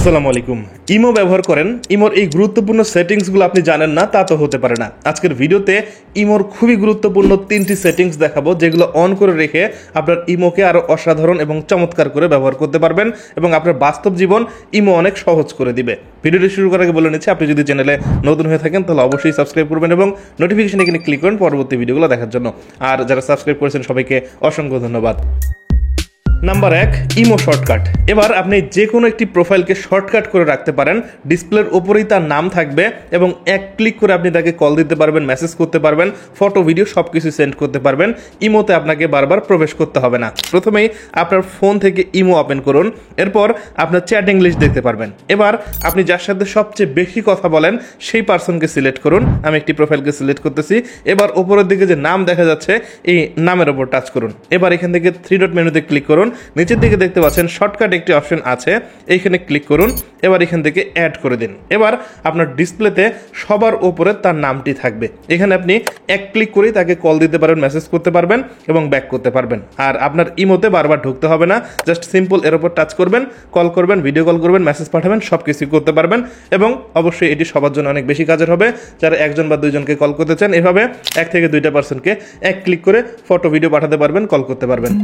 আসসালামু আলাইকুম। ইমো ব্যবহার করেন, ইমোর এই গুরুত্বপূর্ণ সেটিংসগুলো আপনি জানেন না তা তো হতে পারে না। আজকের ভিডিওতে ইমোর খুবই গুরুত্বপূর্ণ 3টি সেটিংস দেখাবো, যেগুলো অন করে রেখে আপনার ইমোকে আরো অসাধারণ এবং চমৎকার করে ব্যবহার করতে পারবেন এবং আপনার বাস্তব জীবন ইমো অনেক সহজ করে দিবে। ভিডিওটি শুরু করার আগে বলে নিচ্ছি, আপনি যদি চ্যানেলে নতুন হয়ে থাকেন তাহলে অবশ্যই সাবস্ক্রাইব করবেন এবং নোটিফিকেশন এখানে ক্লিক করেন পরবর্তী ভিডিওগুলো দেখার জন্য। আর যারা সাবস্ক্রাইব করেছেন সবাইকে অসংখ্য ধন্যবাদ। Number 1, imo shortcut. এবার আপনি যে কোনো একটি প্রোফাইলকে শর্টকাট করে রাখতে পারেন। ডিসপ্লের ওপরেই তার নাম থাকবে এবং এক ক্লিক করে আপনি তাকে কল দিতে পারবেন, মেসেজ করতে পারবেন, ফটো ভিডিও সব কিছু সেন্ড করতে পারবেন। ইমোতে আপনাকে বারবার প্রবেশ করতে হবে না। প্রথমেই আপনার ফোন থেকে ইমো ওপেন করুন, এরপর আপনার চ্যাটিং লিস্ট দেখতে পারবেন। এবার আপনি যার সাথে সবচেয়ে বেশি কথা বলেন সেই পার্সনকে সিলেক্ট করুন। আমি একটি প্রোফাইলকে সিলেক্ট করতেছি। এবার ওপরের দিকে যে নাম দেখা যাচ্ছে এই নামের ওপর টাচ করুন। এবার এখান থেকে 3 ডট মেনুতে ক্লিক করুন। নিচের দিকে দেখতে পাচ্ছেন শর্টকাট একটি অপশন আছে, এইখানে ক্লিক করুন। এবার এখান থেকে অ্যাড করে দিন। এবার আপনার ডিসপ্লেতে সবার উপরে তার নামটি থাকবে। এখানে আপনি এক ক্লিক করেই তাকে কল দিতে পারবেন, মেসেজ করতে পারবেন এবং ব্যাক করতে পারবেন। আর আপনার ইমোতে বারবার ঢুকতে হবে না, জাস্ট সিম্পল এর উপর টাচ করবেন, কল করবেন, ভিডিও কল করবেন, মেসেজ পাঠাবেন, সব কিছু করতে পারবেন। এবং অবশ্যই এটি সবার জন্য অনেক বেশি কাজের হবে যারা একজন বা দুইজনকে কল করতে চান। এভাবে 1 থেকে 2টা পার্সনকে এক ক্লিক করে ফটো ভিডিও পাঠাতে পারবেন, কল করতে পারবেন।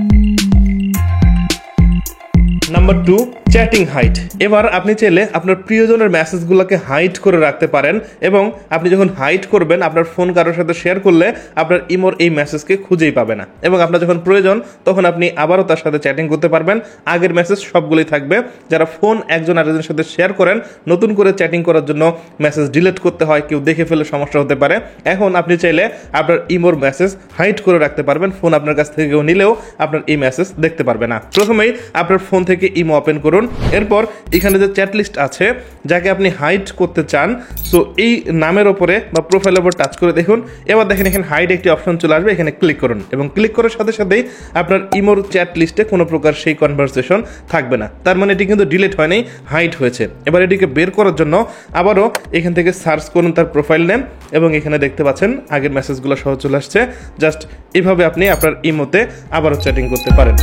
Number 2, chatting hide. এবার আপনি চাইলে আপনার প্রিয়জনের মেসেজগুলোকে হাইড করে রাখতে পারেন এবং আপনি যখন হাইড করবেন আপনার ফোন কারোর সাথে শেয়ার করলে আপনার ইমোর এই মেসেজকে খুঁজেই পাবে না এবং আপনার যখন প্রয়োজন তখন আপনি আবারও তার সাথে চ্যাটিং করতে পারবেন। আগের মেসেজ সবগুলোই থাকবে। যারা ফোন একজন আরেকজনের সাথে শেয়ার করেন, নতুন করে চ্যাটিং করার জন্য মেসেজ ডিলিট করতে হয়, কেউ দেখে ফেলে সমস্যা হতে পারে। এখন আপনি চাইলে আপনার ইমোর মেসেজ হাইড করে রাখতে পারবেন। ফোন আপনার কাছ থেকে কেউ নিলেও আপনার এই মেসেজ দেখতে পারবে না। প্রথমেই আপনার ফোন থেকে ইমো ওপেন করুন, এরপর এখানে যে চ্যাট লিস্ট আছে যাকে আপনি হাইড করতে চান, সো এই নামের ওপরে বা প্রোফাইলের উপর টাচ করে দেখুন। এবার দেখেন এখানে হাইড একটি অপশন চলে আসবে, এখানে ক্লিক করুন এবং ক্লিক করার সাথে সাথেই আপনার ইমোর চ্যাট লিস্টে কোনো প্রকার সেই কনভারসেশন থাকবে না। তার মানে এটি কিন্তু ডিলিট হয় নাই, হাইড হয়েছে। এবার এটিকে বের করার জন্য আবারও এখান থেকে সার্চ করুন তার প্রোফাইল নেম এবং এখানে দেখতে পাচ্ছেন আগের মেসেজগুলো সহ চলে আসছে। জাস্ট এভাবে আপনি আপনার ইমোতে আবারও চ্যাটিং করতে পারেন।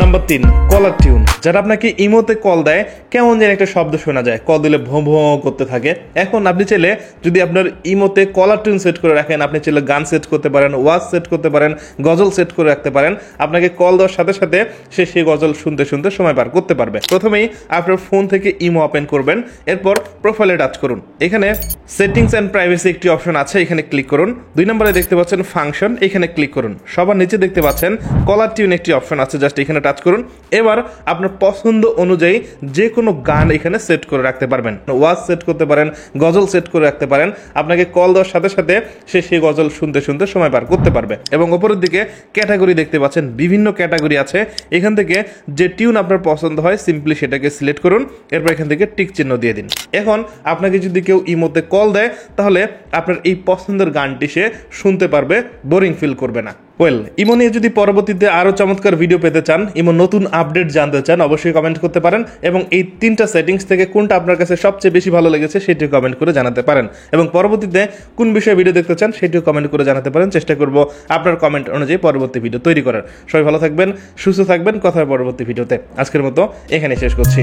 Number 3, caller tune. যারা আপনাকে ইমোতে কল দেয় কেমন যেন একটা শব্দ শোনা যায়, কল দিলে ভোঁ ভোঁ করতে থাকে। এখন আপনি চাইলে যদি আপনার ইমোতে কলার টিউন সেট করে রাখেন, আপনি চাইলে গান সেট করতে পারেন, ওয়াজ সেট করতে পারেন, গজল সেট করে রাখতে পারেন। আপনাকে কল দেওয়ার সাথে সাথে সে সেই গজল শুনতে শুনতে সময় পার করতে পারবে। প্রথমেই আপনার ফোন থেকে ইমো ওপেন করবেন, এরপর প্রোফাইলে টাচ করুন। এখানে সেটিংস অ্যান্ড প্রাইভেসি একটি অপশন আছে, এখানে ক্লিক করুন। 2 নম্বরে দেখতে পাচ্ছেন ফাংশন, এখানে ক্লিক করুন। সবার নিচে দেখতে পাচ্ছেন কলার টিউন একটি অপশন আছে, জাস্ট এখানে টাচ করুন। এবার আপনার পছন্দ অনুযায়ী যে কোনো গান এখানে সেট করে রাখতে পারবেন, ওয়াজ সেট করতে পারেন, গজল সেট করে রাখতে পারেন। আপনাকে কল দেওয়ার সাথে সাথে সে সেই গজল শুনতে শুনতে সময় পার করতে পারবে। এবং উপরের দিকে ক্যাটাগরি দেখতে পাচ্ছেন, বিভিন্ন ক্যাটাগরি আছে। এখান থেকে যে টিউন আপনার পছন্দ হয় সিম্পলি সেটাকে সিলেক্ট করুন, এরপর এখান থেকে টিক চিহ্ন দিয়ে দিন। এখন আপনাকে যদি কেউ ইমোতে কল দেয় তাহলে আপনার এই পছন্দের গানটি সে শুনতে পারবে, বোরিং ফিল করবে না। ইমো নিয়ে যদি পরবর্তীতে আরো চমৎকার ভিডিও পেতে চান, ইমো নতুন আপডেট জানতে চান, অবশ্যই কমেন্ট করতে পারেন এবং এই 3টা সেটিংস থেকে কোনটা আপনার কাছে সবচেয়ে বেশি ভালো লেগেছে সেটিও কমেন্ট করে জানাতে পারেন এবং পরবর্তীতে কোন বিষয়ে ভিডিও দেখতে চান সেটিও কমেন্ট করে জানাতে পারেন। চেষ্টা করব আপনার কমেন্ট অনুযায়ী পরবর্তী ভিডিও তৈরি করার। সবাই ভালো থাকবেন, সুস্থ থাকবেন, কথা হবে পরবর্তী ভিডিওতে। আজকের মতো এখানে শেষ করছি।